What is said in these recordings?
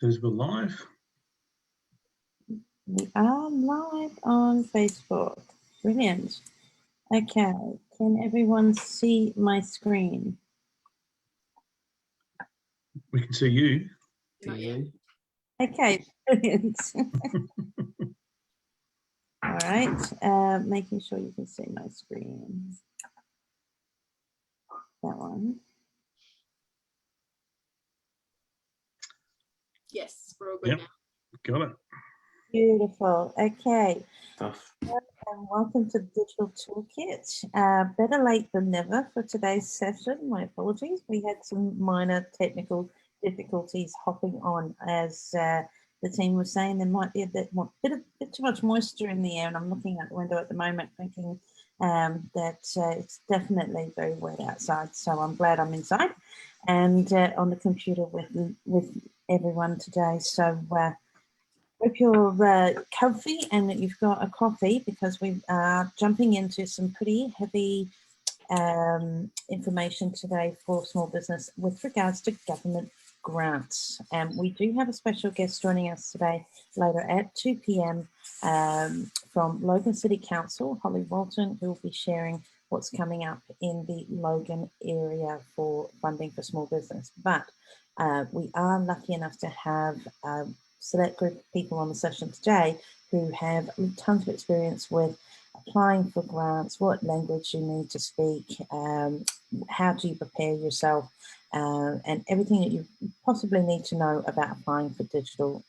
Visible live. We are live on Facebook. Brilliant. Okay, can everyone see my screen? We can see you. Not yet. Okay, brilliant. All right, making sure you can see my screen. That one. Yes, we're all good Yep. now. Got it. Beautiful. Okay. Tough. And welcome to Digital Toolkit. Better late than never for today's session. My apologies. We had some minor technical difficulties hopping on as the team was saying there might be a bit too much moisture in the air, and I'm looking out the window at the moment thinking that it's definitely very wet outside. So I'm glad I'm inside and on the computer with everyone today. So hope you're comfy and that you've got a coffee, because we are jumping into some pretty heavy information today for small business with regards to government grants. We do have a special guest joining us today later at 2 p.m. From Logan City Council, Holly Walton, who will be sharing what's coming up in the Logan area for funding for small business. But we are lucky enough to have select group of people on the session today who have tons of experience with applying for grants, what language you need to speak, how do you prepare yourself, and everything that you possibly need to know about applying for digital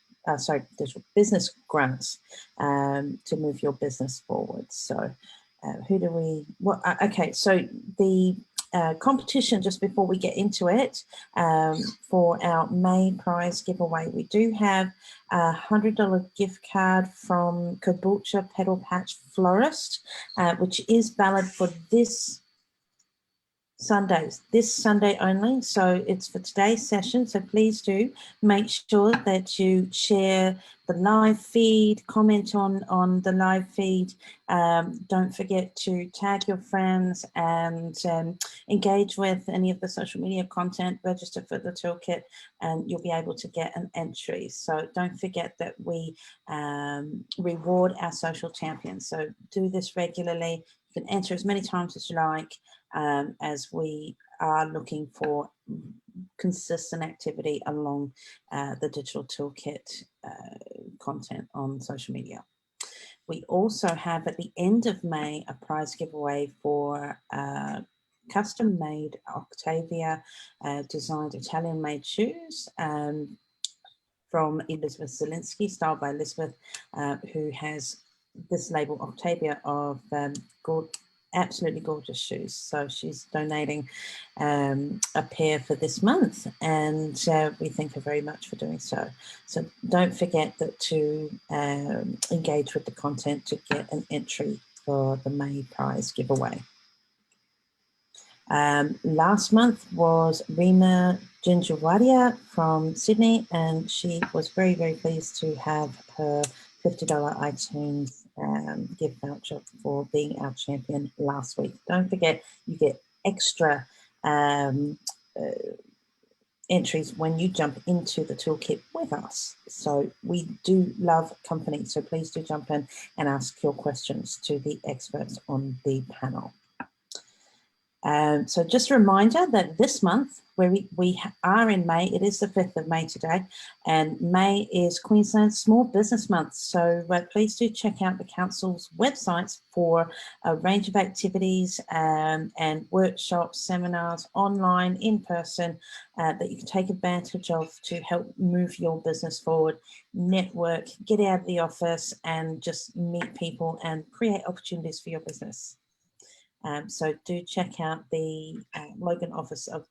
business grants to move your business forward. So okay, so the competition, just before we get into it, for our May prize giveaway, we do have a $100 gift card from Caboolture Petal Patch Florist, which is valid for this Sunday only. So it's for today's session. So please do make sure that you share the live feed, comment on the live feed. Don't forget to tag your friends and engage with any of the social media content, register for the toolkit, and you'll be able to get an entry. So don't forget that we reward our social champions. So do this regularly. You can enter as many times as you like, as we are looking for consistent activity along the digital toolkit content on social media. We also have at the end of May a prize giveaway for custom made Octavia designed Italian made shoes from Elizabeth Zielinski, styled by Elizabeth, who has this label Octavia of absolutely gorgeous shoes. So she's donating a pair for this month, and we thank her very much for doing so. So don't forget that to engage with the content to get an entry for the May prize giveaway. Last month was Rima Gingerwadia from Sydney, and she was very, very pleased to have her $50 iTunes gift voucher for being our champion last week. Don't forget, you get extra entries when you jump into the toolkit with us. So we do love company, so please do jump in and ask your questions to the experts on the panel. So just a reminder that this month, where we are in May, it is the 5th of May today, and May is Queensland's Small Business Month. So please do check out the Council's websites for a range of activities and workshops, seminars, online, in person, that you can take advantage of to help move your business forward, network, get out of the office and just meet people and create opportunities for your business. So do check out the Logan Office of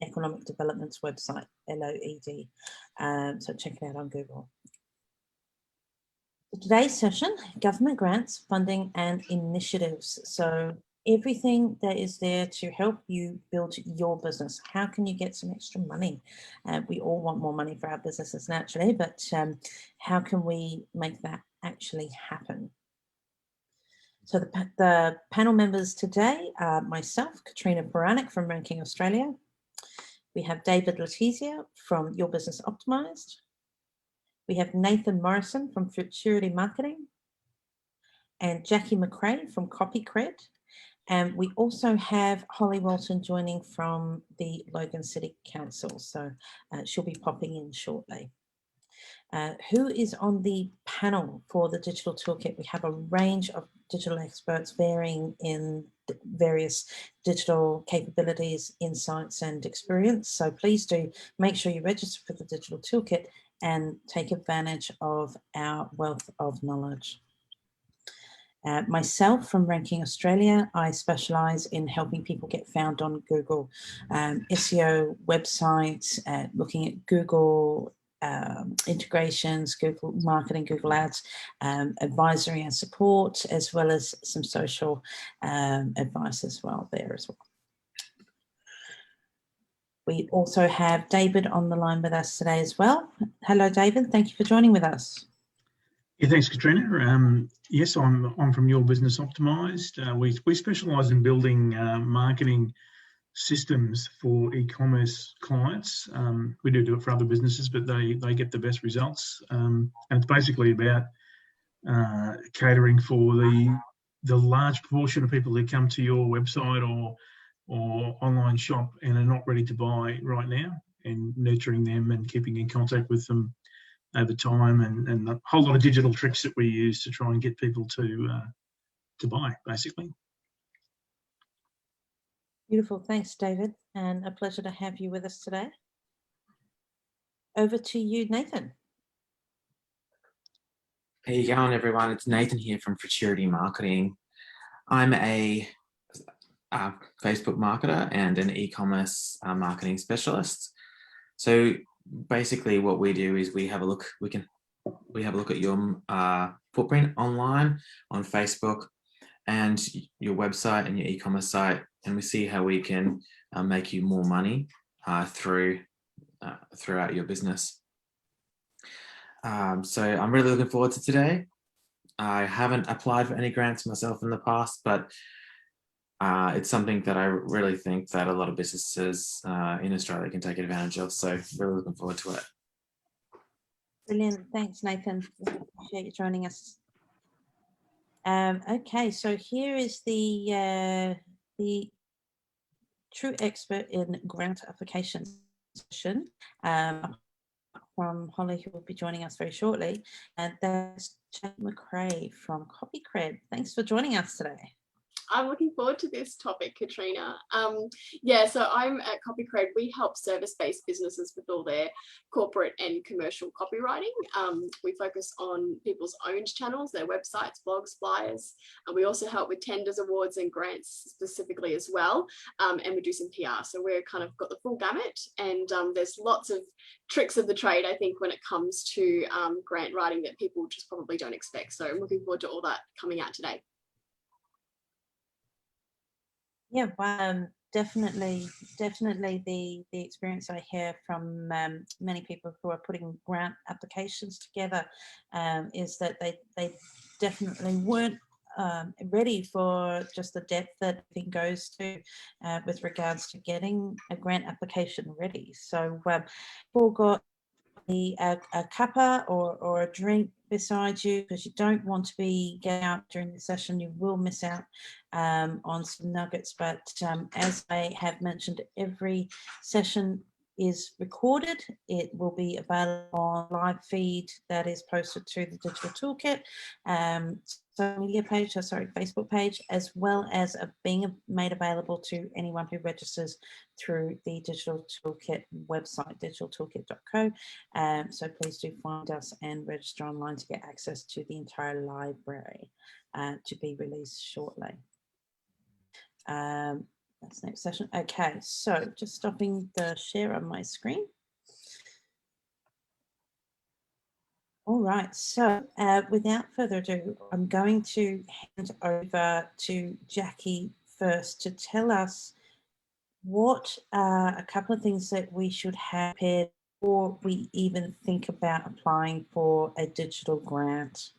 Economic Development's website, LOED. So check it out on Google. Today's session, government grants, funding and initiatives. So everything that is there to help you build your business. How can you get some extra money? We all want more money for our businesses naturally, but how can we make that actually happen? So the panel members today are myself, Katrina Baranek from Ranking Australia. We have David Letizia from Your Business Optimised. We have Nathan Morrison from Futurity Marketing and Jackie McRae from CopyCred. And we also have Holly Walton joining from the Logan City Council. So she'll be popping in shortly. Who is on the panel for the Digital Toolkit? We have a range of digital experts varying in various digital capabilities, insights and experience. So please do make sure you register for the Digital Toolkit and take advantage of our wealth of knowledge. Myself from Ranking Australia, I specialise in helping people get found on Google, SEO, websites, looking at Google integrations, Google marketing, Google Ads, advisory and support, as well as some social advice as well there as well. We also have David on the line with us today as well. Hello, David. Thank you for joining with us. Yeah, thanks, Katrina. Yes, I'm from Your Business Optimised. We specialise in building marketing systems for e-commerce clients. We do it for other businesses, but they get the best results. And it's basically about catering for the large proportion of people that come to your website or online shop and are not ready to buy right now, and nurturing them and keeping in contact with them over time, and a whole lot of digital tricks that we use to try and get people to buy, basically. Beautiful. Thanks, David, and a pleasure to have you with us today. Over to you, Nathan. How you going, everyone? It's Nathan here from Futurity Marketing. I'm a Facebook marketer and an e-commerce marketing specialist. So basically, what we do is we have a look. We have a look at your footprint online on Facebook and your website and your e-commerce site, and we see how we can make you more money throughout your business. So I'm really looking forward to today. I haven't applied for any grants myself in the past, but it's something that I really think that a lot of businesses in Australia can take advantage of. So really looking forward to it. Brilliant. Thanks, Nathan. Appreciate you joining us. Okay, so here is the true expert in grant application session from Holly, who will be joining us very shortly, and that's Jackie McRae from CopyCred. Thanks for joining us today. I'm looking forward to this topic, Katrina. Yeah, so I'm at CopyCred. We help service-based businesses with all their corporate and commercial copywriting. We focus on people's owned channels, their websites, blogs, flyers. And we also help with tenders, awards, and grants specifically as well. And we do some PR. So we're kind of got the full gamut. And there's lots of tricks of the trade, I think, when it comes to grant writing that people just probably don't expect. So I'm looking forward to all that coming out today. Yeah, definitely the experience I hear from many people who are putting grant applications together is that they definitely weren't ready for just the depth that it goes to with regards to getting a grant application ready. So we've got a cuppa or a drink beside you, because you don't want to be getting out during the session. You will miss out on some nuggets, but as I have mentioned, every session is recorded. It will be available on live feed that is posted to the Digital Toolkit social media page, Facebook page, as well as being made available to anyone who registers through the Digital Toolkit website, digitaltoolkit.co. So please do find us and register online to get access to the entire library to be released shortly. That's next session. Okay, so just stopping the share on my screen. All right, so without further ado, I'm going to hand over to Jackie first to tell us what are a couple of things that we should have prepared before we even think about applying for a digital grant.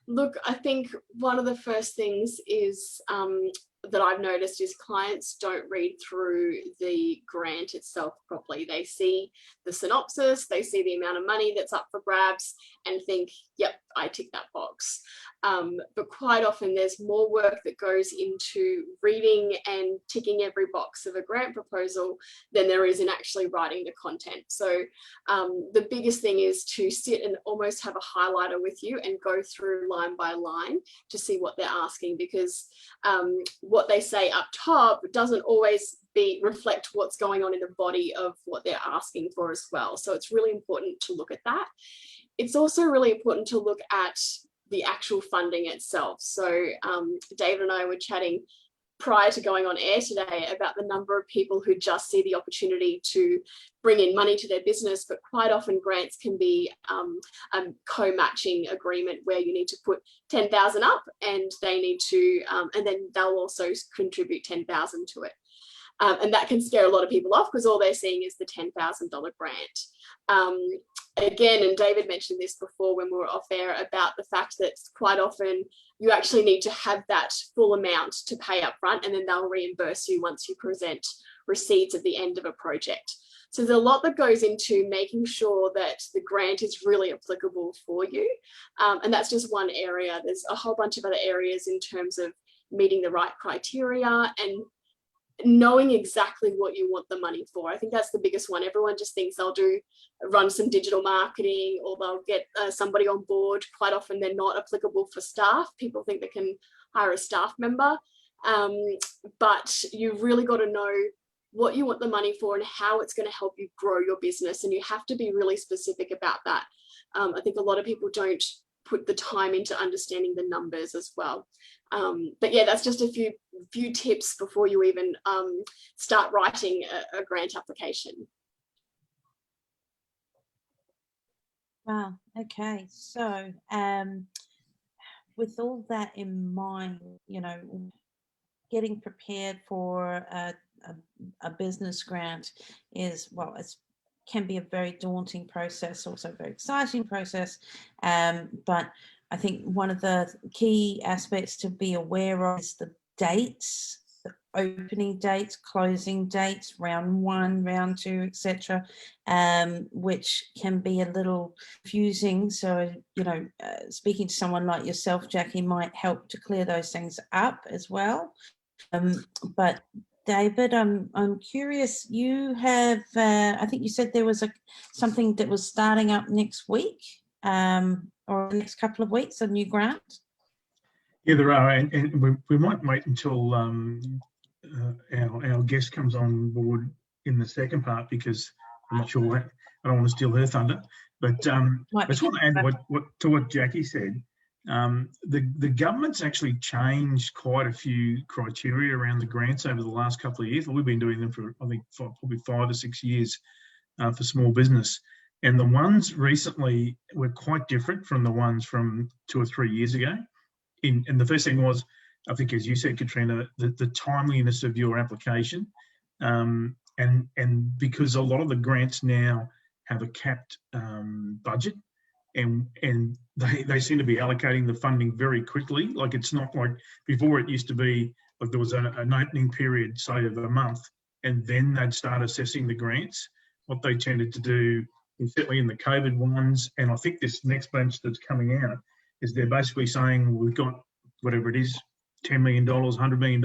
Look, I think one of the first things is that I've noticed is clients don't read through the grant itself properly. They see the synopsis, they see the amount of money that's up for grabs and think, yep, I tick that box. But quite often there's more work that goes into reading and ticking every box of a grant proposal than there is in actually writing the content. So the biggest thing is to sit and almost have a highlighter with you and go through line by line to see what they're asking, because what they say up top doesn't always reflect what's going on in the body of what they're asking for as well. So it's really important to look at that. It's also really important to look at the actual funding itself. So David and I were chatting prior to going on air today about the number of people who just see the opportunity to bring in money to their business, but quite often grants can be a co-matching agreement where you need to put 10,000 up and they need to, and then they'll also contribute 10,000 to it. And that can scare a lot of people off because all they're seeing is the $10,000 grant. Again, and David mentioned this before when we were off air about the fact that quite often you actually need to have that full amount to pay up front, and then they'll reimburse you once you present receipts at the end of a project. So there's a lot that goes into making sure that the grant is really applicable for you. And that's just one area. There's a whole bunch of other areas in terms of meeting the right criteria and knowing exactly what you want the money for. I think that's the biggest one. Everyone just thinks they'll run some digital marketing or they'll get somebody on board. Quite often they're not applicable for staff. People think they can hire a staff member, but you've really got to know what you want the money for and how it's going to help you grow your business. And you have to be really specific about that. I think a lot of people don't put the time into understanding the numbers as well. But yeah, that's just a few tips before you even start writing a grant application. Wow. Okay. So with all that in mind, you know, getting prepared for a business grant is, well, it's can be a very daunting process, also a very exciting process. But I think one of the key aspects to be aware of is the dates, the opening dates, closing dates, round 1, round 2, etc., which can be a little confusing. So, you know, speaking to someone like yourself, Jackie, might help to clear those things up as well. But David, I'm curious. You have, I think you said there was something that was starting up next week, or the next couple of weeks, a new grant. Yeah, there are, and we might wait until our guest comes on board in the second part, because I'm not sure. I don't want to steal her thunder, but I just want to add to what Jackie said. The government's actually changed quite a few criteria around the grants over the last couple of years. We've been doing them for, I think, probably 5 or 6 years for small business. And the ones recently were quite different from the ones from 2 or 3 years ago. And the first thing was, I think, as you said, Katrina, the timeliness of your application. And because a lot of the grants now have a capped budget, and they seem to be allocating the funding very quickly. Like, it's not like before. It used to be like there was an opening period, say, of a month, and then they'd start assessing the grants. What they tended to do, certainly in the COVID ones, and I think this next bunch that's coming out, is they're basically saying, well, we've got whatever it is, $10 million, $100 million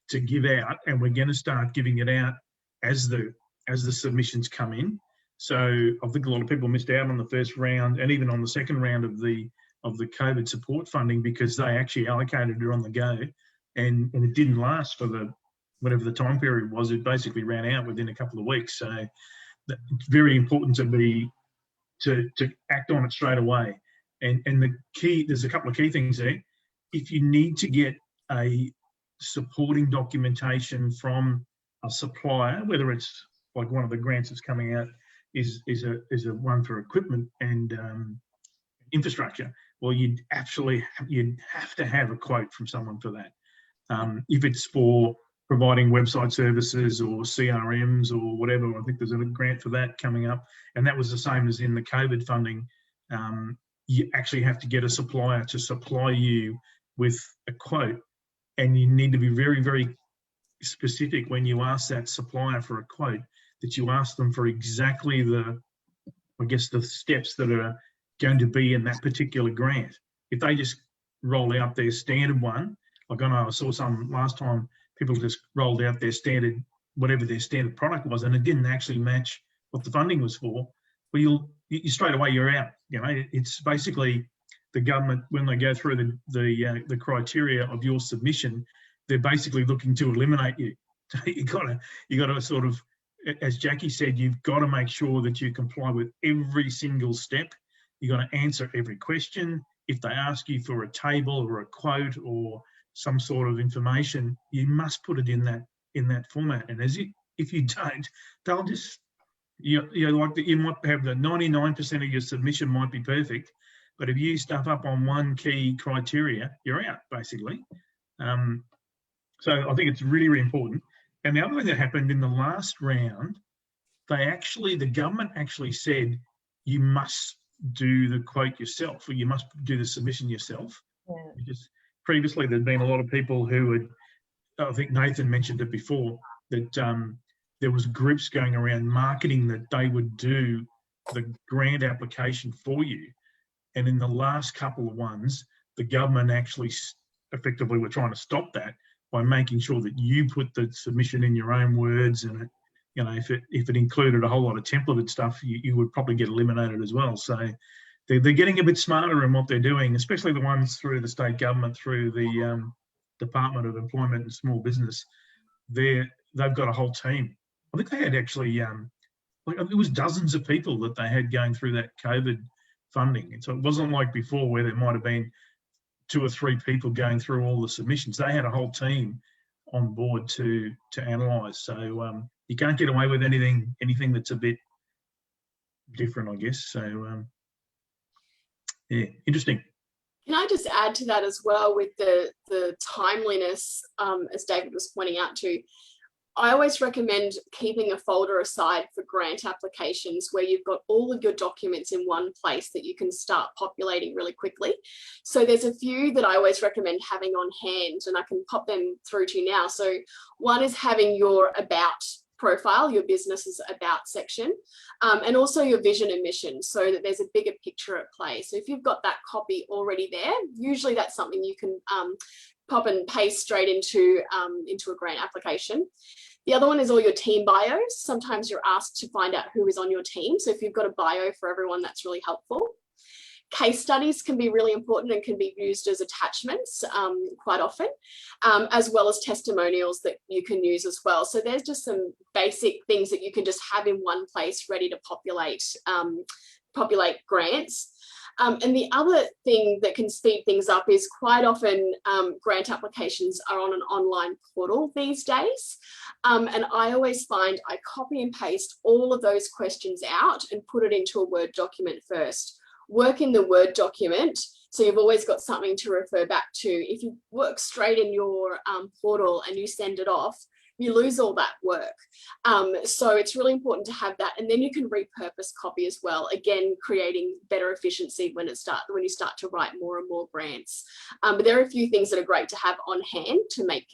to give out, and we're going to start giving it out as the submissions come in. So I think a lot of people missed out on the first round and even on the second round of the COVID support funding, because they actually allocated it on the go, and it didn't last for whatever the time period was. It basically ran out within a couple of weeks. So it's very important to act on it straight away. And there's a couple of key things there. If you need to get a supporting documentation from a supplier, whether it's like one of the grants that's coming out is a one for equipment and infrastructure, well, you'd have to have a quote from someone for that. If it's for providing website services or CRMs or whatever, I think there's a grant for that coming up, and that was the same as in the COVID funding. You actually have to get a supplier to supply you with a quote and you need to be very, very specific when you ask that supplier for a quote, that you ask them for exactly the, I guess, the steps that are going to be in that particular grant. If they just roll out their standard one, like I know I saw some last time, people just rolled out their standard, whatever their standard product was, and it didn't actually match what the funding was for, well, you straight away you're out. You know, it's basically the government, when they go through the criteria of your submission, they're basically looking to eliminate you. So you gotta sort of, as Jackie said, you've got to make sure that you comply with every single step. You've got to answer every question. If they ask you for a table or a quote or some sort of information, you must put it in that format. And if you don't, they'll just, you might have the 99% of your submission might be perfect, but if you stuff up on one key criteria, you're out basically. So I think it's really, really important. And the other thing that happened in the last round, the government actually said you must do the quote yourself, or you must do the submission yourself. Yeah. Because previously there'd been a lot of people who had, I think Nathan mentioned it before, that there was groups going around marketing that they would do the grant application for you. And in the last couple of ones, the government actually effectively were trying to stop that by making sure that you put the submission in your own words, and it, you know, if it included a whole lot of templated stuff, you would probably get eliminated as well. So they're getting a bit smarter in what they're doing, especially the ones through the state government, through the Department of Employment and Small Business. They've got a whole team. I think they had actually, it was dozens of people that they had going through that COVID funding. And so it wasn't like before where there might have been 2 or 3 people going through all the submissions. They had a whole team on board to analyse. So you can't get away with anything that's a bit different, I guess. So yeah, interesting. Can I just add to that as well with the timeliness, as David was pointing out too? I always recommend keeping a folder aside for grant applications where you've got all of your documents in one place that you can start populating really quickly. So there's a few that I always recommend having on hand, and I can pop them through to you now. So one is having your about profile, your business's about section, and also your vision and mission, so that there's a bigger picture at play. So if you've got that copy already there, usually that's something you can pop and paste straight into a grant application. The other one is all your team bios. Sometimes you're asked to find out who is on your team. So if you've got a bio for everyone, that's really helpful. Case studies can be really important and can be used as attachments quite often, as well as testimonials that you can use as well. So there's just some basic things that you can just have in one place ready to populate grants. And the other thing that can speed things up is quite often grant applications are on an online portal these days. And I always find I copy and paste all of those questions out and put it into a Word document first. Work in the Word document, so you've always got something to refer back to. If you work straight in your portal and you send it off, you lose all that work. So it's really important to have that, and then you can repurpose copy as well, again creating better efficiency when you start to write more and more grants. But there are a few things that are great to have on hand to make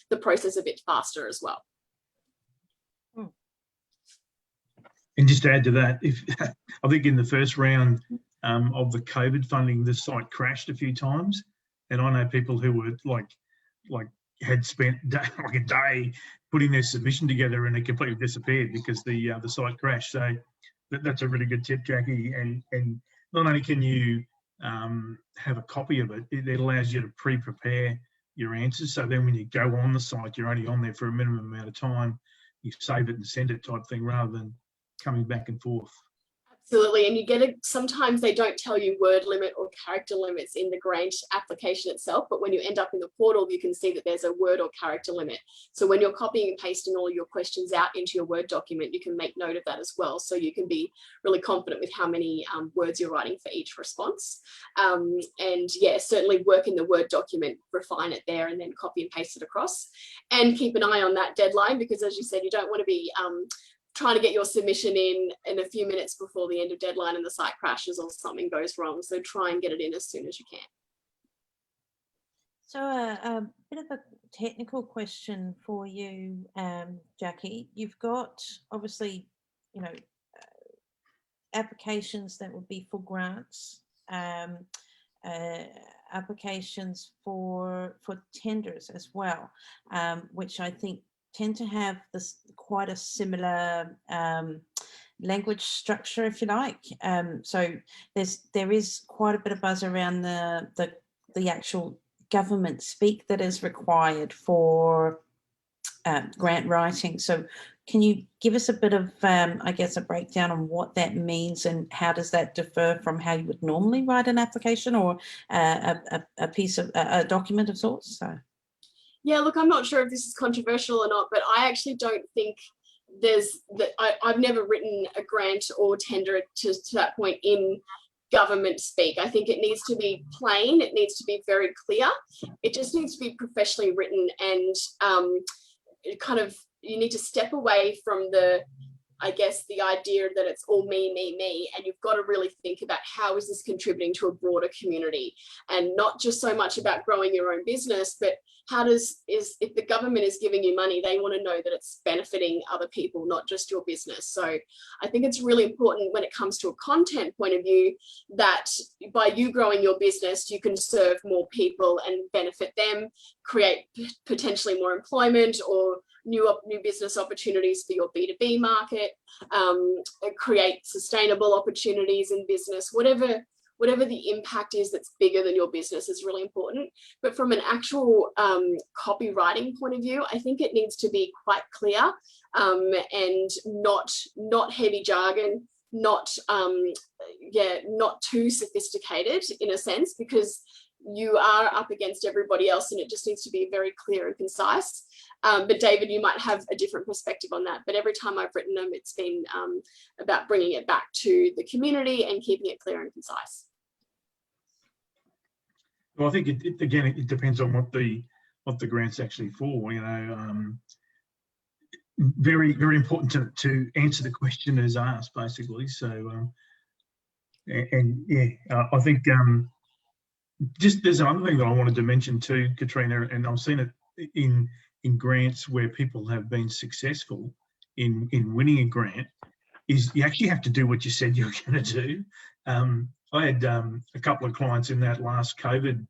the process a bit faster as well. And just to add to that, I think in the first round of the COVID funding, the site crashed a few times, and I know people who were like had spent like a day putting their submission together, and it completely disappeared because the site crashed. So that's a really good tip, Jackie. And not only can you have a copy of it, it allows you to pre-prepare your answers. So then when you go on the site, you're only on there for a minimum amount of time. You save it and send it type thing rather than coming back and forth. Absolutely, and you get it. Sometimes they don't tell you word limit or character limits in the grant application itself, but when you end up in the portal, you can see that there's a word or character limit. So when you're copying and pasting all your questions out into your Word document, you can make note of that as well. So you can be really confident with how many words you're writing for each response. And yeah, certainly work in the Word document, refine it there, and then copy and paste it across. And keep an eye on that deadline, because as you said, you don't want to be trying to get your submission in a few minutes before the end of deadline and the site crashes or something goes wrong. So try and get it in as soon as you can. So a bit of a technical question for you, Jackie. You've got obviously, you know, applications that would be for grants, uh, applications for tenders as well, which I think tend to have this quite a similar language structure, if you like. So there is quite a bit of buzz around the actual government speak that is required for grant writing. So can you give us a bit of, I guess, a breakdown on what that means and how does that differ from how you would normally write an application or a piece of a document of sorts? So. Yeah, look, I'm not sure if this is controversial or not, but I actually don't think I've never written a grant or tender to that point in government speak. I think it needs to be plain. It needs to be very clear. It just needs to be professionally written, and you need to step away from the idea that it's all me, and you've got to really think about how is this contributing to a broader community, and not just so much about growing your own business, but if the government is giving you money, they want to know that it's benefiting other people, not just your business. So I think it's really important when it comes to a content point of view that by you growing your business, you can serve more people and benefit them, create potentially more employment or new business opportunities for your B2B market, create sustainable opportunities in business, whatever the impact is that's bigger than your business is really important. But from an actual copywriting point of view, I think it needs to be quite clear and not heavy jargon, not too sophisticated in a sense, because you are up against everybody else and it just needs to be very clear and concise. But David, you might have a different perspective on that. But every time I've written them, it's been about bringing it back to the community and keeping it clear and concise. Well, I think it depends on what the grant's actually for. You know, very important to answer the question as asked, basically. So, I think just there's another thing that I wanted to mention too, Katrina, and I've seen it in grants where people have been successful in winning a grant, is you actually have to do what you said you're going to do. I had a couple of clients in that last COVID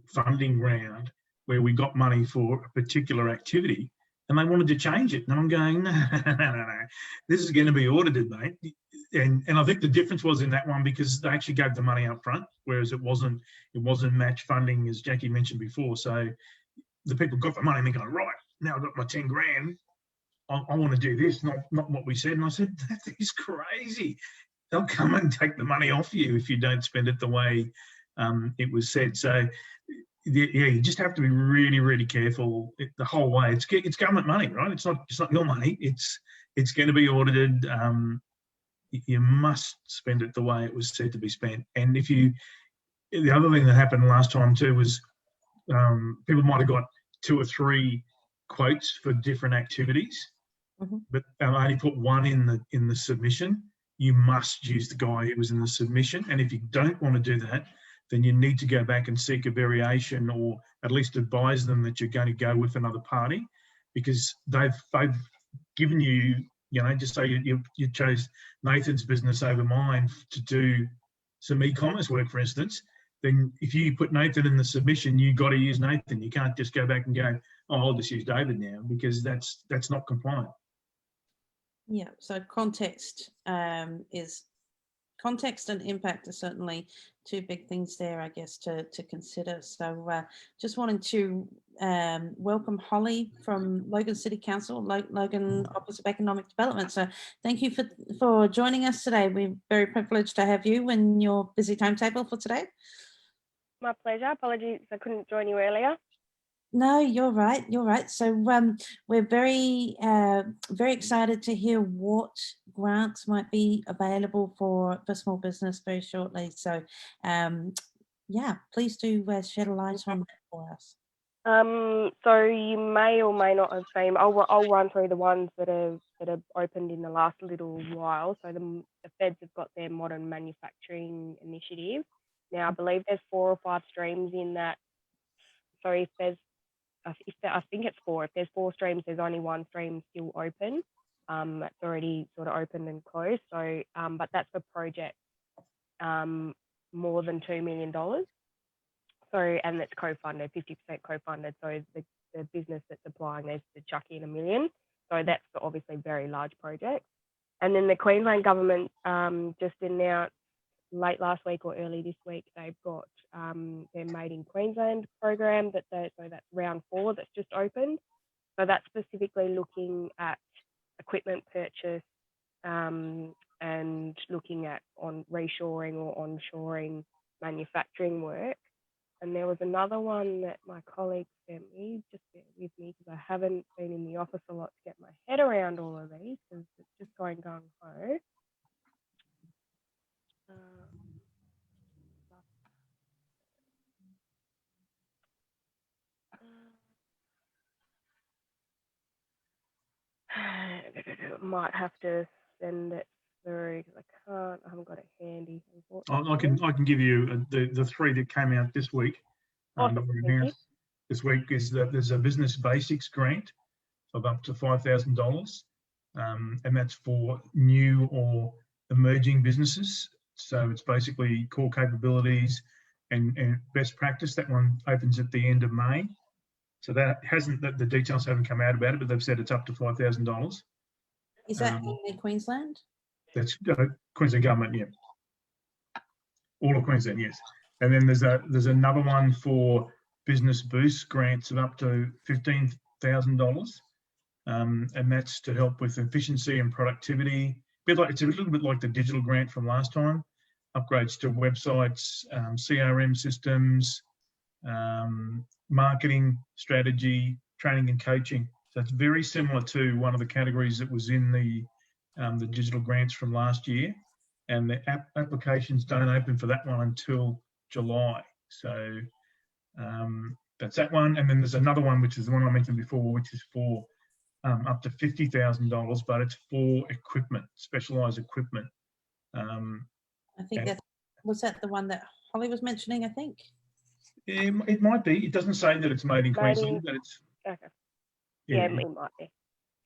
funding round where we got money for a particular activity and they wanted to change it. And I'm going, no, this is going to be audited, mate. And I think the difference was in that one because they actually gave the money up front, whereas it wasn't match funding, as Jackie mentioned before. So the people got the money and they're going, right, now I've got my 10 grand. I want to do this, not what we said. And I said, that is crazy. They'll come and take the money off you if you don't spend it the way it was said. So, yeah, you just have to be really, really careful the whole way. It's government money, right? It's not your money. It's going to be audited. You must spend it the way it was said to be spent. And the other thing that happened last time too was people might have got 2 or 3 quotes for different activities, but only put one in the submission. You must use the guy who was in the submission. And if you don't want to do that, then you need to go back and seek a variation, or at least advise them that you're going to go with another party, because they've given you, just say you chose Nathan's business over mine to do some e-commerce work, for instance. Then if you put Nathan in the submission, you got to use Nathan. You can't just go back and go, oh, I'll just use David now, because that's not compliant. Yeah, so context and impact are certainly 2 big things there, I guess, to consider. So just wanted to welcome Holly from Logan City Council, Logan Office of Economic Development. So thank you for joining us today. We're very privileged to have you in your busy timetable for today. My pleasure. Apologies I couldn't join you earlier. No, you're right. You're right. So we're very excited to hear what grants might be available for small business very shortly. So yeah, please do shed a light on that for us. So you may or may not have seen. I'll run through the ones that have opened in the last little while. So the Feds have got their modern manufacturing initiative. Now I believe there's 4 or 5 streams in that So if there's, I think it's 4. If there's 4 streams, there's only 1 stream still open. It's already sort of opened and closed. So, but that's for project more than $2 million. So, and it's co-funded, 50% co-funded. So the business that's applying is to chuck in $1 million. So that's obviously very large project. And then the Queensland government just announced late last week or early this week, they've got their Made in Queensland program so that's round 4 that's just opened. So that's specifically looking at equipment purchase and looking at on reshoring or onshoring manufacturing work. And there was another one that my colleague sent me, just bear with me because I haven't been in the office a lot to get my head around all of these because it's just going gung-ho. Might have to send it through because I haven't got it handy. I can give you the 3 that came out this week. Awesome, That were thank you. announced this week is that there's a business basics grant of up to $5,000, and that's for new or emerging businesses. So it's basically core capabilities and best practice. That one opens at the end of May. So the details haven't come out about it, but they've said it's up to $5,000. Is that in Queensland? That's Queensland government, yeah. All of Queensland, yes. And then there's another one for business boost grants of up to $15,000, and that's to help with efficiency and productivity. It's a little bit like the digital grant from last time. Upgrades to websites, CRM systems, marketing strategy, training and coaching. So it's very similar to one of the categories that was in the digital grants from last year. And the applications don't open for that one until July. So that's that one. And then there's another one, which is the one I mentioned before, which is for up to $50,000, but it's for equipment, specialised equipment. I think was that the one that Holly was mentioning, I think? It might be. It doesn't say that it's made in Queensland, but it's... Okay. Yeah, it might be.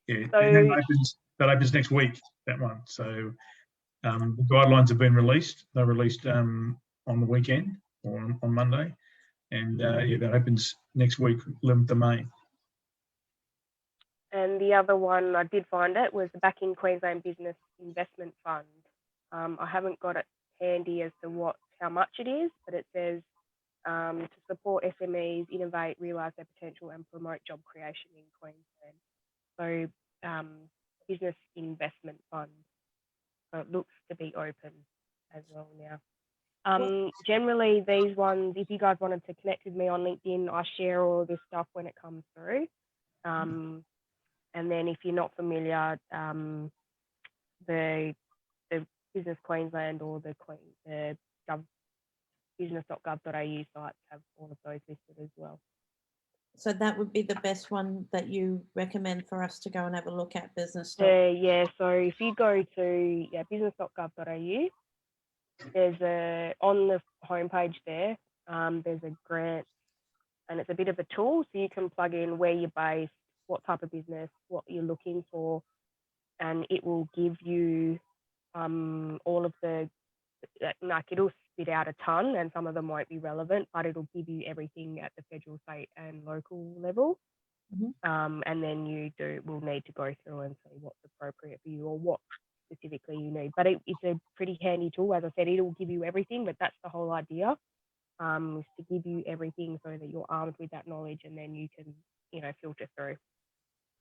Yeah, so, and that opens next week, that one. So the guidelines have been released. They're released on the weekend or on Monday. And yeah, that opens next week, 11th of May. And the other one, I did find it, was the Back in Queensland Business Investment Fund. I haven't got it handy as to how much it is, but it says to support SMEs, innovate, realise their potential and promote job creation in Queensland. So business investment fund. So it looks to be open as well now. Generally, these ones, if you guys wanted to connect with me on LinkedIn, I share all of this stuff when it comes through. And then if you're not familiar, the Business Queensland or the business.gov.au sites have all of those listed as well. So that would be the best one that you recommend for us to go and have a look at, business. Yeah, so if you go to business.gov.au, there's on the homepage there, there's a grant, and it's a bit of a tool, so you can plug in where you're based, what type of business, what you're looking for, and it will give you all of the, like it'll spit out a ton, and some of them won't be relevant, but it'll give you everything at the federal, state and local level. And then you will need to go through and see what's appropriate for you or what specifically you need. But it's a pretty handy tool. As I said, it'll give you everything, but that's the whole idea, is to give you everything so that you're armed with that knowledge and then you can, filter through.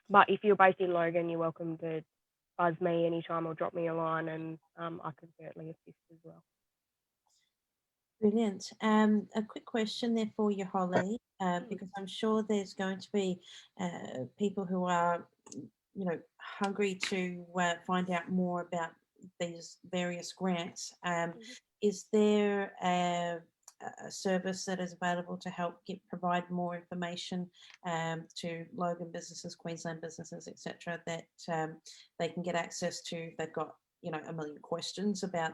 But if you're based in Logan, you're welcome to buzz me anytime or drop me a line, and I can certainly assist as well. Brilliant. A quick question there for you, Holly, because I'm sure there's going to be people who are, hungry to find out more about these various grants. Is there a service that is available to help provide more information to Logan businesses, Queensland businesses, etc., that they can get access to? They've got, a million questions about,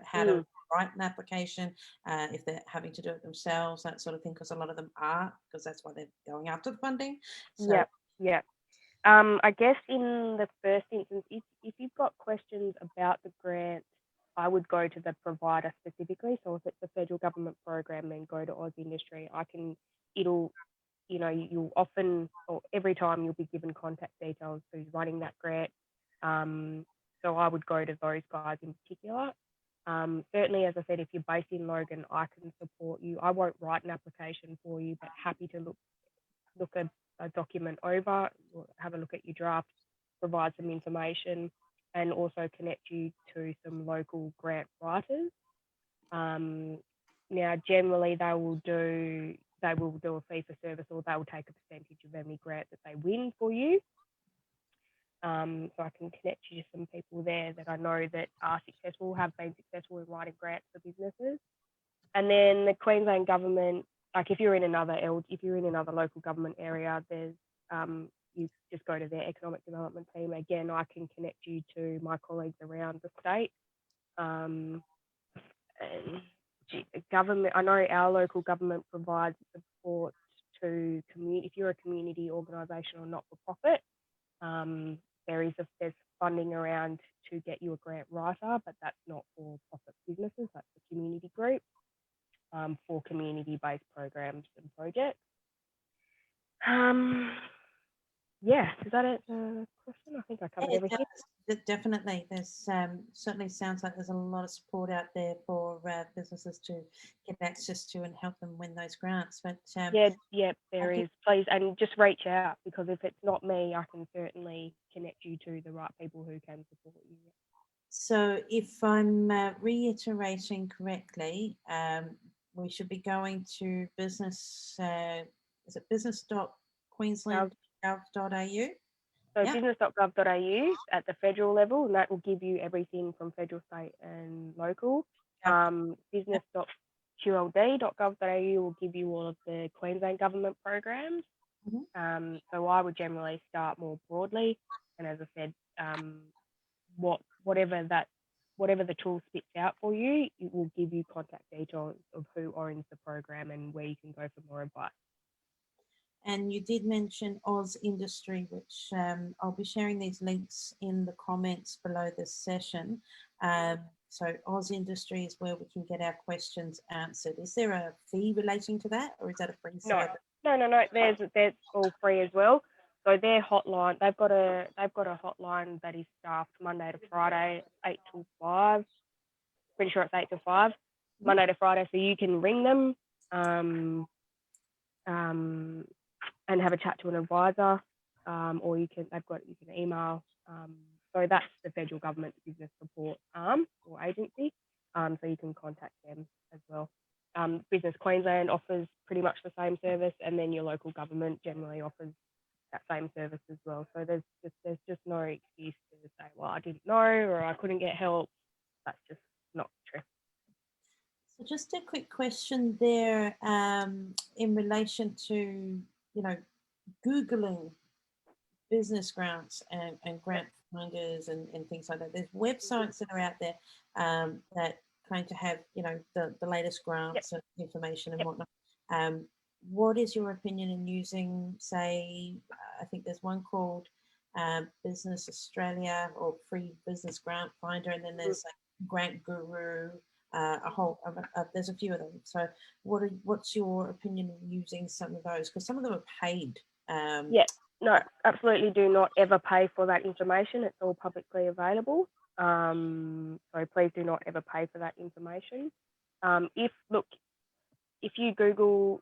how to write an application, if they're having to do it themselves, that sort of thing, because a lot of them are, because that's why they're going after the funding. So, Yeah. I guess in the first instance, if you've got questions about the grant, I would go to the provider specifically. So if it's a federal government program, then go to Oz Industry. You'll often, or every time, you'll be given contact details who's running that grant. So I would go to those guys in particular. Certainly, as I said, if you're based in Logan, I can support you. I won't write an application for you, but happy to look at a document over, have a look at your draft, provide some information, and also connect you to some local grant writers. Now, generally, they will do a fee for service, or they will take a percentage of any grant that they win for you. So I can connect you to some people there that I know that are successful, have been successful in writing grants for businesses. And then the Queensland government, like if you're in another local government area, there's you just go to their economic development team. Again, I can connect you to my colleagues around the state. And government, I know our local government provides support to community. If you're a community organisation or not-for-profit, there's funding around to get you a grant writer, but that's not for profit businesses. That's a community group for community-based programs and projects. Does that answer the question? I think I covered everything. Definitely. There's certainly sounds like there's a lot of support out there for businesses to get access to and help them win those grants. But there is. Please, and just reach out, because if it's not me, I can certainly connect you to the right people who can support you. So if I'm reiterating correctly, we should be going to business. Is it business.queensland.gov.au? So business.gov.au at the federal level, and that will give you everything from federal, state and local. Business.qld.gov.au will give you all of the Queensland government programs. So I would generally start more broadly, and as I said, whatever the tool spits out for you, it will give you contact details of who owns the program and where you can go for more advice. And you did mention Oz Industry, which I'll be sharing these links in the comments below this session. So Oz Industry is where we can get our questions answered. Is there a fee relating to that, or is that a free service? No. There's all free as well. So their hotline, they've got a hotline that is staffed Monday to Friday, 8 till 5. Pretty sure it's 8 till 5, Monday to Friday. So you can ring them and have a chat to an advisor, or you can email. So that's the federal government business support arm or agency. So you can contact them as well. Business Queensland offers pretty much the same service, and then your local government generally offers that same service as well. So there's just no excuse to say, well, I didn't know, or I couldn't get help. That's just not true. So just a quick question there, in relation to, Googling business grants and grant finders and things like that. There's websites that are out there that claim to have, the latest grants and information and whatnot. What is your opinion in using, say, I think there's one called Business Australia or Free Business Grant Finder, and then there's like Grant Guru, there's a few of them. So what's your opinion in using some of those? Because some of them are paid. No, absolutely do not ever pay for that information. It's all publicly available. So please do not ever pay for that information. If you Google,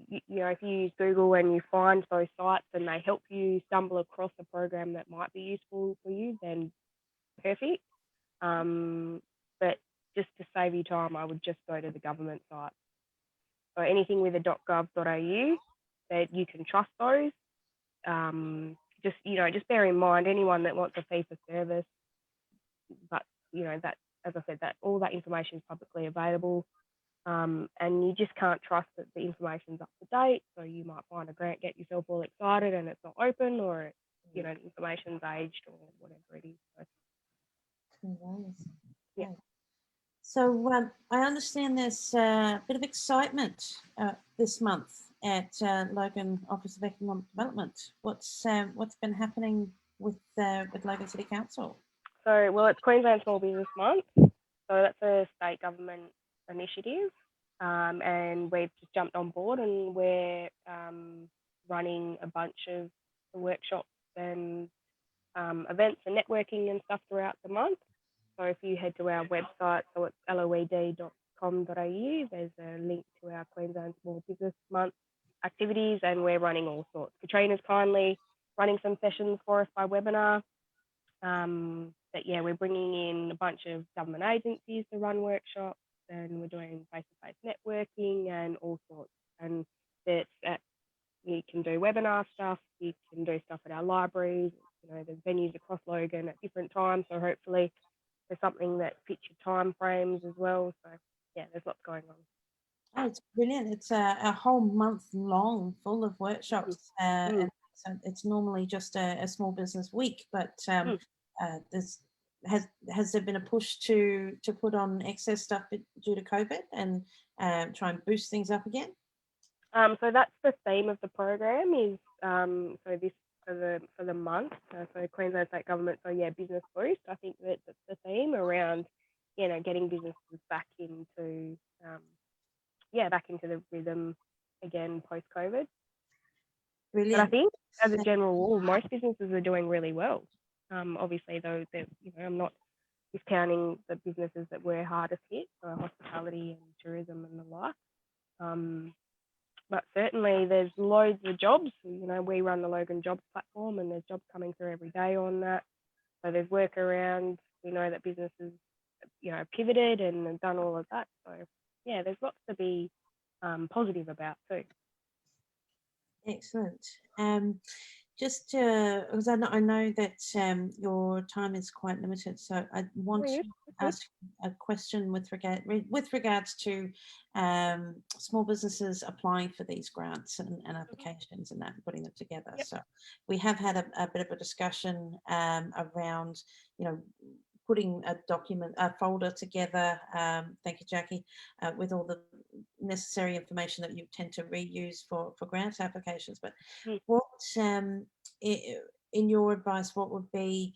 if you use Google and you find those sites and they help you stumble across a program that might be useful for you, then perfect. But just to save you time, I would just go to the government site. So anything with a .gov.au, that you can trust those. Just bear in mind, anyone that wants a fee for service, but that, as I said, that all that information is publicly available, and you just can't trust that the information's up to date. So you might find a grant, get yourself all excited, and it's not open, or the information's aged, or whatever it is. So. So I understand there's a bit of excitement this month at Logan Office of Economic Development. What's been happening with Logan City Council? So, well, it's Queensland Small Business Month. So that's a state government initiative, and we've just jumped on board, and we're running a bunch of workshops and events and networking and stuff throughout the month. So if you head to our website, so it's loed.com.au, there's a link to our Queensland Small Business Month activities, and we're running all sorts. Katrina's kindly running some sessions for us by webinar. But yeah, we're bringing in a bunch of government agencies to run workshops, and we're doing face-to-face networking and all sorts. And you can do webinar stuff, you can do stuff at our libraries, there's venues across Logan at different times. So hopefully there's something that fits your time frames as well. So yeah, there's lots going on. Oh, it's brilliant. It's a whole month long full of workshops. And so it's normally just a small business week, but has there been a push to put on excess stuff due to COVID and try and boost things up again? So that's the theme of the program is for the month. So Queensland State Government. So yeah, business boost. I think that's the theme around getting businesses back into the rhythm again post COVID. Brilliant. But I think as a general rule, most businesses are doing really well. Obviously, though, I'm not discounting the businesses that were hardest hit, so hospitality and tourism and the like. But certainly there's loads of jobs. We run the Logan Jobs platform, and there's jobs coming through every day on that. So there's work around. We know that businesses, pivoted and have done all of that. So yeah, there's lots to be positive about too. Excellent. Just because I know that your time is quite limited, so I want to ask a question with regards to small businesses applying for these grants and applications and that, and putting them together. Yep. So we have had a bit of a discussion around, putting a folder together, thank you, Jackie, with all the necessary information that you tend to reuse for grant applications. But what, in your advice, what would be,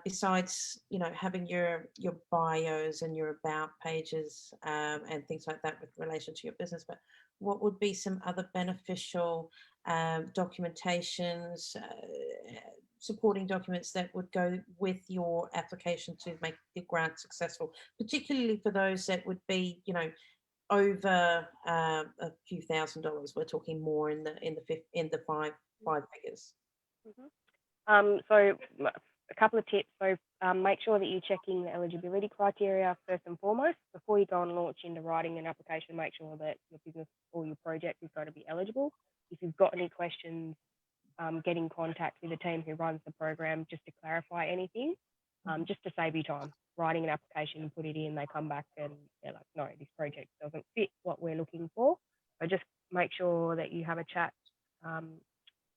besides, having your bios and your about pages and things like that with relation to your business, but what would be some other beneficial documentations, supporting documents that would go with your application to make the grant successful, particularly for those that would be, over a few $1,000s. We're talking more in the five figures. So a couple of tips. So make sure that you're checking the eligibility criteria first and foremost before you go and launch into writing an application. Make sure that your business or your project is going to be eligible. If you've got any questions, get in contact with the team who runs the program just to clarify anything, just to save you time. Writing an application, put it in, they come back and they're like, no, this project doesn't fit what we're looking for. So just make sure that you have a chat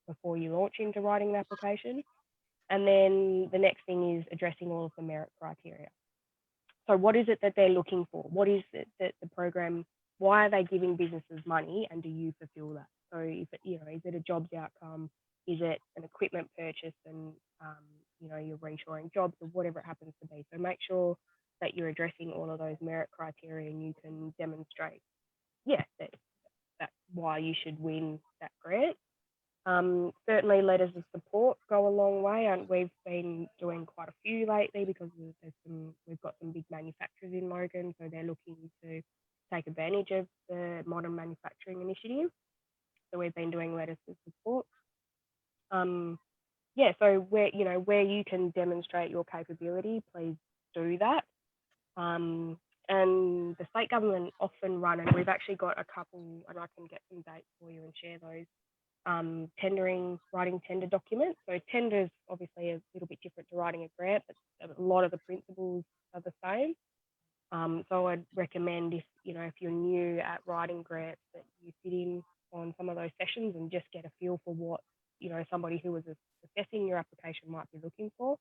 before you launch into writing an application. And then the next thing is addressing all of the merit criteria. So what is it that they're looking for? What is it that the program, why are they giving businesses money, and do you fulfill that? So if it, is it a jobs outcome? Is it an equipment purchase and, you're reshoring jobs or whatever it happens to be? So make sure that you're addressing all of those merit criteria and you can demonstrate, that's why you should win that grant. Certainly letters of support go a long way, and we've been doing quite a few lately because we've got some big manufacturers in Logan, so they're looking to take advantage of the Modern Manufacturing Initiative. So we've been doing letters of support. So where you can demonstrate your capability, please do that. And the state government often run, and we've actually got a couple, and I can get some dates for you and share those. Writing tender documents. So tenders obviously a little bit different to writing a grant, but a lot of the principles are the same. So I'd recommend if you're new at writing grants that you sit in on some of those sessions and just get a feel for what somebody who was assessing your application might be looking for.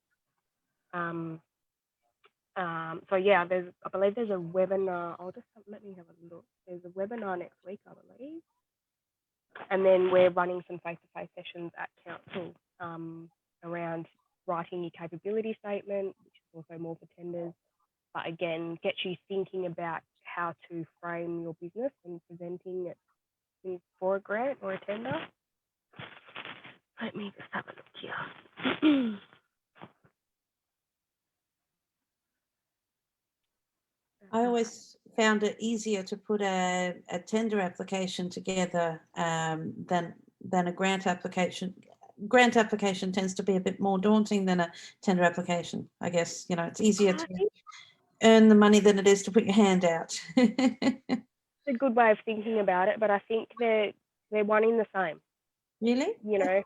So yeah, I believe there's a webinar. Let me have a look. There's a webinar next week, I believe. And then we're running some face-to-face sessions at council around writing your capability statement, which is also more for tenders. But again, gets you thinking about how to frame your business and presenting it for a grant or a tender. Let me just have a look here. I always found it easier to put a tender application together than a grant application. Grant application tends to be a bit more daunting than a tender application. I guess, you know, it's easier to earn the money than it is to put your hand out. It's a good way of thinking about it, but I think they're one in the same. Really? You know,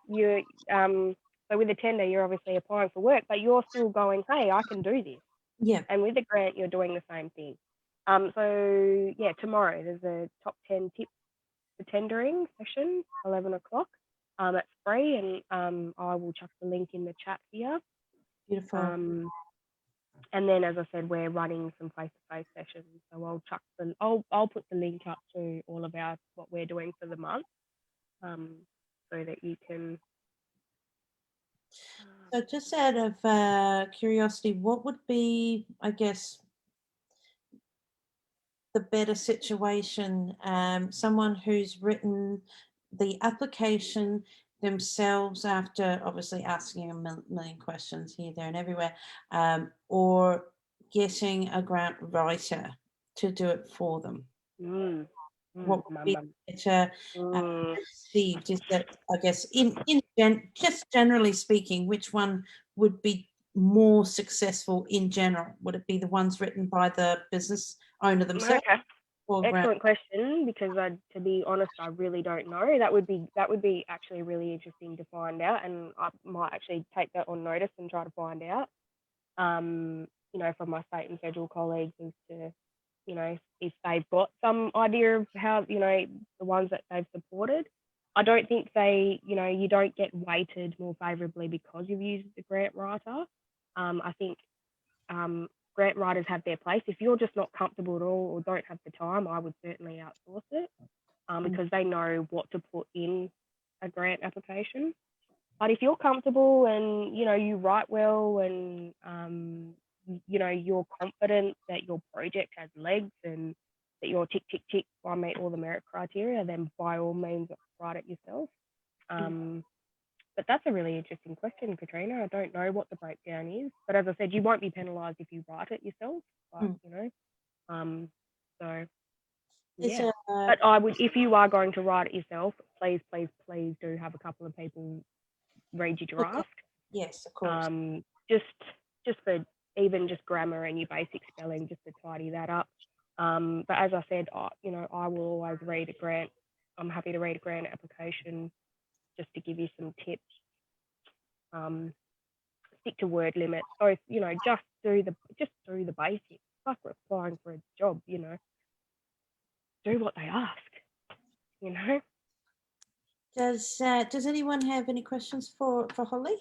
so with a tender, you're obviously applying for work, but you're still going, hey, I can do this. Yeah. And with a grant, you're doing the same thing. So yeah, tomorrow there's a top 10 tips for tendering session, 11 o'clock. It's free, and I will chuck the link in the chat here. Beautiful. And then, as I said, we're running some face-to-face sessions. So I'll put the link up to all of what we're doing for the month, so that you can. So just out of curiosity, what would be, I guess, the better situation? Someone who's written the application themselves after obviously asking a million questions here, there and everywhere, or getting a grant writer to do it for them? What would be better received? Is that, I guess, just generally speaking, which one would be more successful in general? Would it be the ones written by the business owner themselves? Okay. Or excellent question, because to be honest, I really don't know. That would be actually really interesting to find out, and I might actually take that on notice and try to find out. You know, from my state and federal colleagues, as to, you know, if they've got some idea of how, you know, the ones that they've supported. I don't think you know, you don't get weighted more favourably because you've used the grant writer. I think grant writers have their place. If you're just not comfortable at all or don't have the time, I would certainly outsource it, because they know what to put in a grant application. But if you're comfortable and, you know, you write well and, you know, you're confident that your project has legs and that you're tick, tick, tick, I meet all the merit criteria, then by all means write it yourself. But that's a really interesting question, Katrina. I don't know what the breakdown is, but as I said, you won't be penalised if you write it yourself. But, you know, so yeah. But I would, if you are going to write it yourself, please, please, please do have a couple of people read your draft. Yes, of course. Just for even just grammar and your basic spelling, just to tidy that up. But as I said, you know, I will always read a grant. I'm happy to read a grant application, just to give you some tips. Stick to word limits. So, you know, just do the basics. Like we're applying for a job, you know. Do what they ask, you know. Does anyone have any questions for Holly?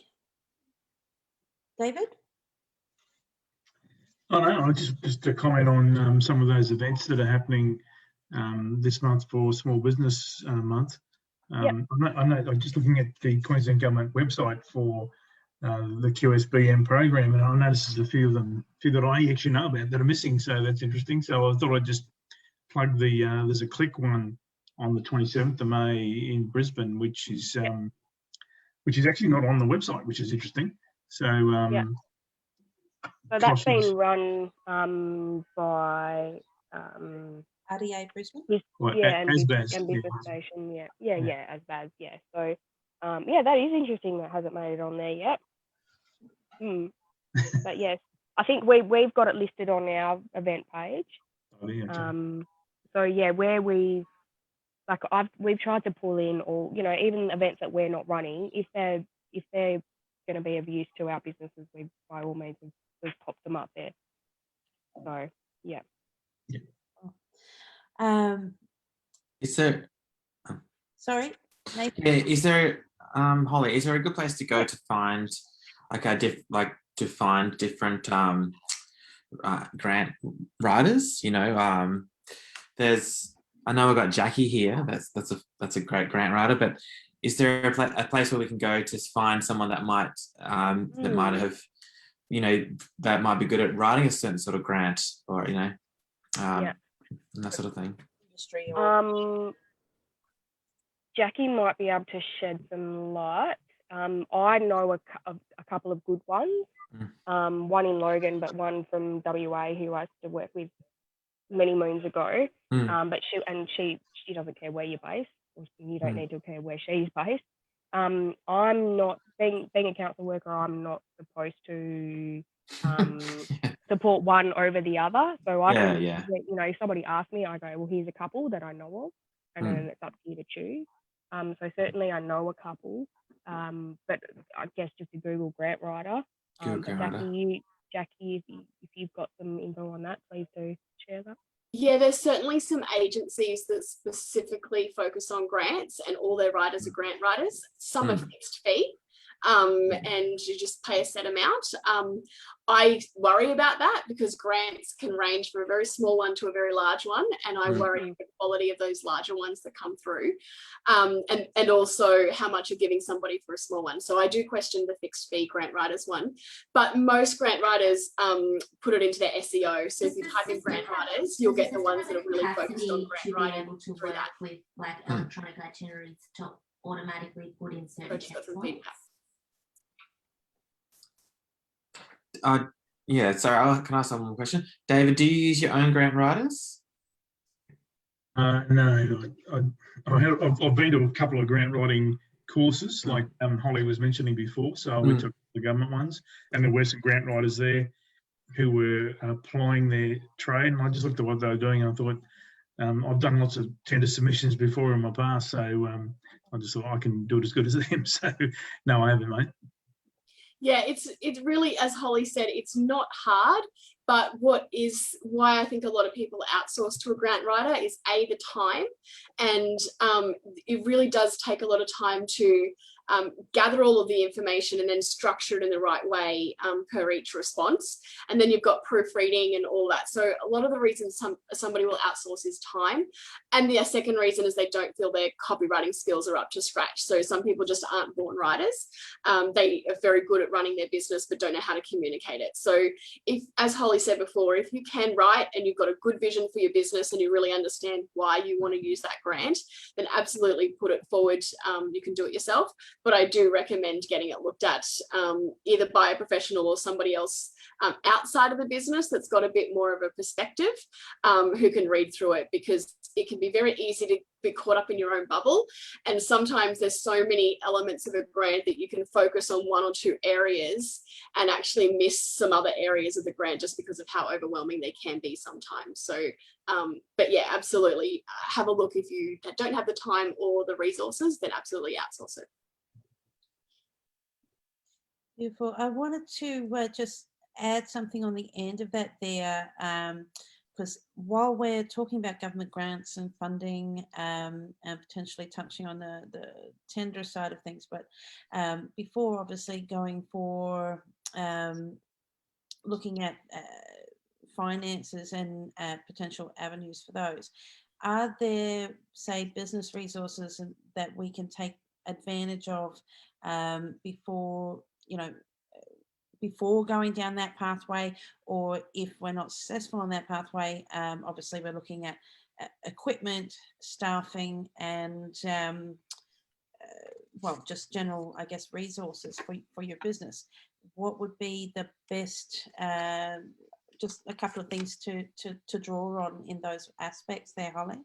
David? Oh no, just to comment on some of those events that are happening this month for Small Business Month. I know, I'm just looking at the Queensland Government website for the QSBM program, and I noticed there's a few that I actually know about that are missing, so that's interesting. So I thought I'd just plug there's a click one on the 27th of May in Brisbane, which is actually not on the website, which is interesting. So so that's been run by RDA Brisbane. And Business Station. ASBAS. Yeah. So that is interesting. That hasn't made it on there yet. But yes, I think we've got it listed on our event page. So yeah, where we've tried to pull in all, you know, even events that we're not running, if they're going to be of use to our businesses, we by all means we've popped them up there. So yeah. Is there? Sorry, Nathan? Yeah. Is there, Holly? Is there a good place to go to find, like different grant writers. You know, I know I've got Jackie here. That's a great grant writer. But is there a place where we can go to find someone that might have, you know, that might be good at writing a certain sort of grant, or you know, and that sort of thing? Industry or Jackie might be able to shed some light. I know a couple of good ones. One in Logan, but one from WA who I used to work with many moons ago. But she doesn't care where you're based, or you don't need to care where she's based. I'm not being a council worker. I'm not supposed to support one over the other. So I can, you know, if somebody asks me, I go, well, here's a couple that I know of, and then it's up to you to choose. So certainly I know a couple, but I guess just a Google grant writer. Jackie, if you've got some info on that, please do share that. Yeah, there's certainly some agencies that specifically focus on grants, and all their writers are grant writers. Some are fixed fee, and you just pay a set amount. I worry about that because grants can range from a very small one to a very large one, and I worry about the quality of those larger ones that come through, and also how much you're giving somebody for a small one. So I do question the fixed fee grant writers one, but most grant writers put it into their SEO. So if you type in grant writers, you'll get the ones that are really focused on grant writing able to through work that. with like electronic itineraries to automatically put in certain checkpoints. Yeah, sorry, can I ask one more question? David, do you use your own grant writers? No, I've been to a couple of grant writing courses, like Holly was mentioning before. So I went to the government ones, and there were some grant writers there who were applying their trade, and I just looked at what they were doing, and I thought, I've done lots of tender submissions before in my past, so I just thought I can do it as good as them. So no, I haven't, mate. Yeah, it's really, as Holly said, it's not hard, but why I think a lot of people outsource to a grant writer is the time, and it really does take a lot of time to gather all of the information and then structure it in the right way per each response. And then you've got proofreading and all that. So a lot of the reasons somebody will outsource is time. And the second reason is they don't feel their copywriting skills are up to scratch. So some people just aren't born writers. They are very good at running their business, but don't know how to communicate it. So if, as Holly said before, if you can write and you've got a good vision for your business and you really understand why you want to use that grant, then absolutely put it forward. You can do it yourself. But I do recommend getting it looked at either by a professional or somebody else outside of the business that's got a bit more of a perspective, who can read through it, because it can be very easy to be caught up in your own bubble. And sometimes there's so many elements of a grant that you can focus on one or two areas and actually miss some other areas of the grant just because of how overwhelming they can be sometimes. So, but yeah, absolutely have a look. If you don't have the time or the resources, then absolutely outsource it. Beautiful. I wanted to just add something on the end of that there, because while we're talking about government grants and funding and potentially touching on the tender side of things, but before obviously going for looking at finances and potential avenues for those, are there, say, business resources that we can take advantage of before, you know, before going down that pathway? Or if we're not successful on that pathway, obviously we're looking at equipment, staffing, and well, just general, I guess, resources for your business. What would be the best, just a couple of things to draw on in those aspects there, Holly?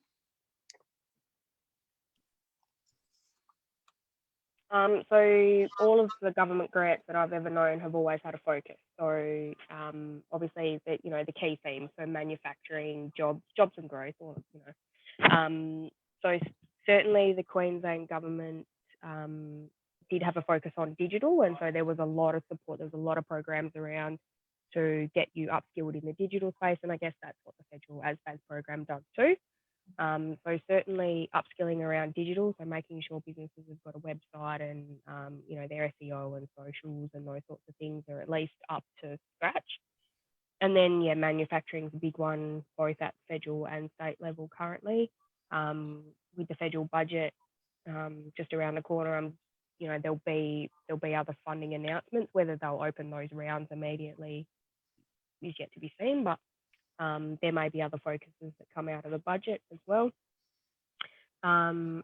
So all of the government grants that I've ever known have always had a focus. So obviously, the key themes, so manufacturing, jobs and growth, or so certainly the Queensland government did have a focus on digital, and so there was a lot of support. There was a lot of programs around to get you upskilled in the digital space, and I guess that's what the federal ASPAS program does too. So certainly upskilling around digital, so making sure businesses have got a website and their SEO and socials and those sorts of things are at least up to scratch. And then, yeah, manufacturing is a big one, both at federal and state level currently. With the federal budget just around the corner, you know, there'll be other funding announcements. Whether they'll open those rounds immediately is yet to be seen, but there may be other focuses that come out of the budget as well. And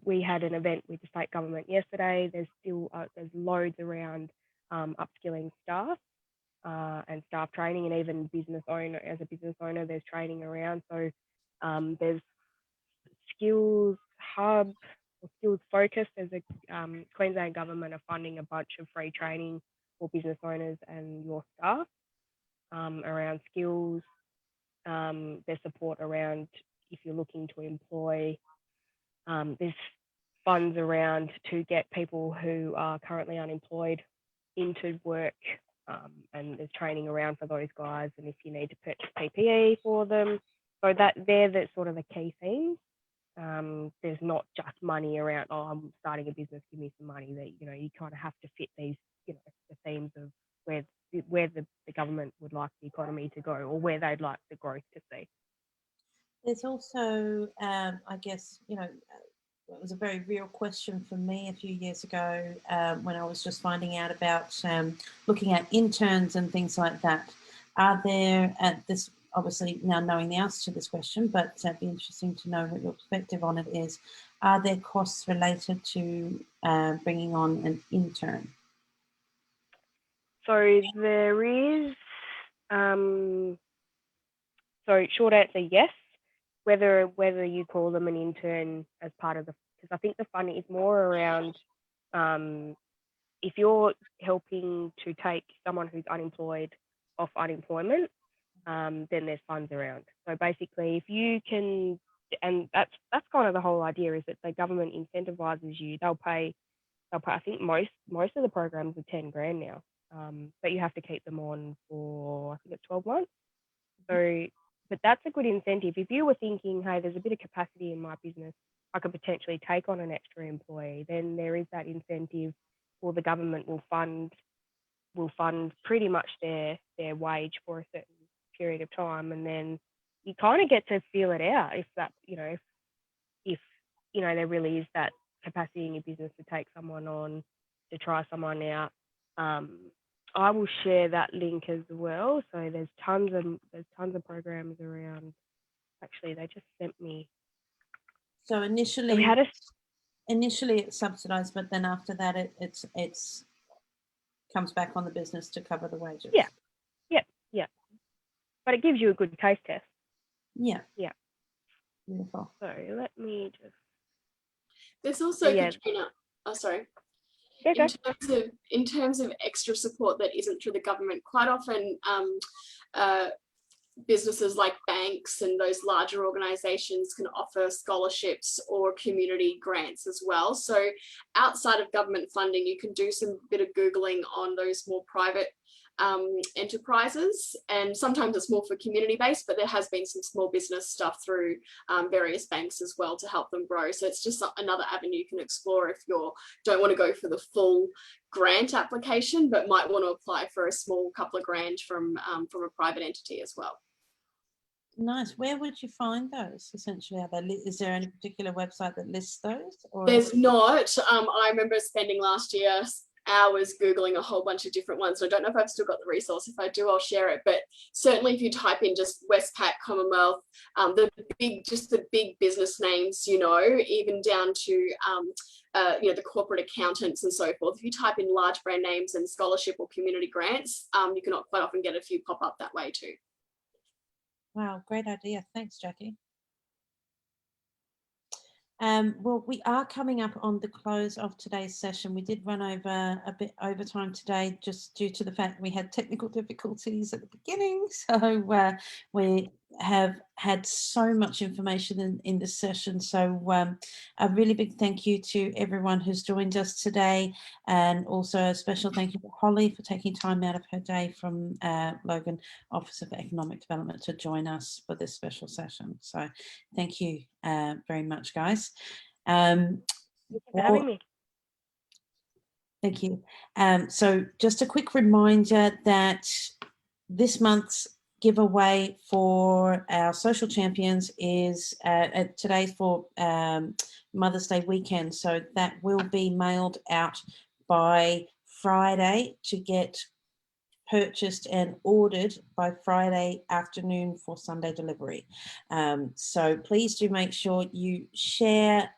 we had an event with the state government yesterday. There's still there's loads around upskilling staff and staff training, and even as a business owner, there's training around. So there's skills hub or skills focus. There's a Queensland government are funding a bunch of free training for business owners and your staff around skills. There's support around if you're looking to employ. There's funds around to get people who are currently unemployed into work, and there's training around for those guys, and if you need to purchase PPE for them. So they're the sort of the key themes. There's not just money around, oh, I'm starting a business, give me some money. That, you know, you kind of have to fit these, you know, the themes of where the government would like the economy to go, or where they'd like the growth to see. There's also, I guess, you know, it was a very real question for me a few years ago when I was just finding out about looking at interns and things like that. Are there, this obviously now knowing the answer to this question, but it'd be interesting to know what your perspective on it is. Are there costs related to bringing on an intern? So there is, so short answer, yes. Whether you call them an intern as part of because I think the funding is more around if you're helping to take someone who's unemployed off unemployment, then there's funds around. So basically, if you can, and that's kind of the whole idea, is that the government incentivizes you. They'll pay. I think most of the programs are 10 grand now, but you have to keep them on for, I think it's 12 months. So, but that's a good incentive. If you were thinking, hey, there's a bit of capacity in my business, I could potentially take on an extra employee, then there is that incentive, or the government will fund pretty much their wage for a certain period of time, and then you kind of get to feel it out if that, you know, if you know there really is that capacity in your business to take someone on, to try someone out. I will share that link as well. So there's tons of programs around. Actually, they just sent me. So initially, it's subsidised, but then after that, it's comes back on the business to cover the wages. Yeah. But it gives you a good taste test. Yeah. Beautiful. So let me just. There's also, Katrina. Oh, sorry. Okay. In terms of extra support that isn't through the government, quite often businesses like banks and those larger organizations can offer scholarships or community grants as well. So outside of government funding, you can do some bit of Googling on those more private enterprises, and sometimes it's more for community based, but there has been some small business stuff through various banks as well to help them grow. So it's just another avenue you can explore if you don't want to go for the full grant application, but might want to apply for a small couple of grand from a private entity as well. Nice. Where would you find those? Essentially, is there any particular website that lists those? Or? There's not. I remember spending last year hours Googling a whole bunch of different ones. So I don't know if I've still got the resource. If I do, I'll share it. But certainly if you type in just Westpac, Commonwealth, the big business names, you know, even down to, you know, the corporate accountants and so forth. If you type in large brand names and scholarship or community grants, you can quite often get a few pop up that way too. Wow, great idea. Thanks, Jackie. Well, we are coming up on the close of today's session. We did run over a bit over time today, just due to the fact we had technical difficulties at the beginning. So we have had so much information in this session. So a really big thank you to everyone who's joined us today, and also a special thank you to Holly for taking time out of her day from Logan Office of Economic Development to join us for this special session. So thank you very much, guys. Thank you for having me. Thank you. So just a quick reminder that this month's giveaway for our social champions is today's for Mother's Day weekend. So that will be mailed out by Friday to get purchased and ordered by Friday afternoon for Sunday delivery. So please do make sure you share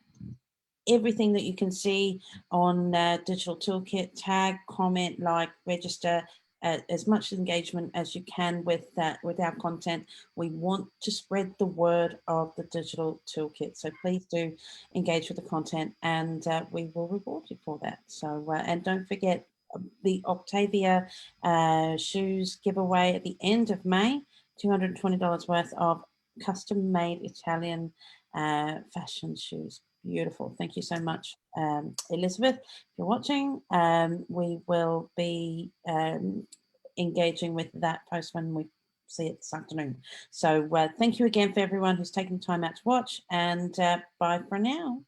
everything that you can see on Digital Toolkit, tag, comment, like, register, as much engagement as you can with our content. We want to spread the word of the Digital Toolkit. So please do engage with the content, and we will reward you for that. So, and don't forget the Octavia shoes giveaway at the end of May, $220 worth of custom-made Italian fashion shoes. Beautiful. Thank you so much, Elizabeth. If you're watching, we will be engaging with that post when we see it this afternoon. So thank you again for everyone who's taken time out to watch, and bye for now.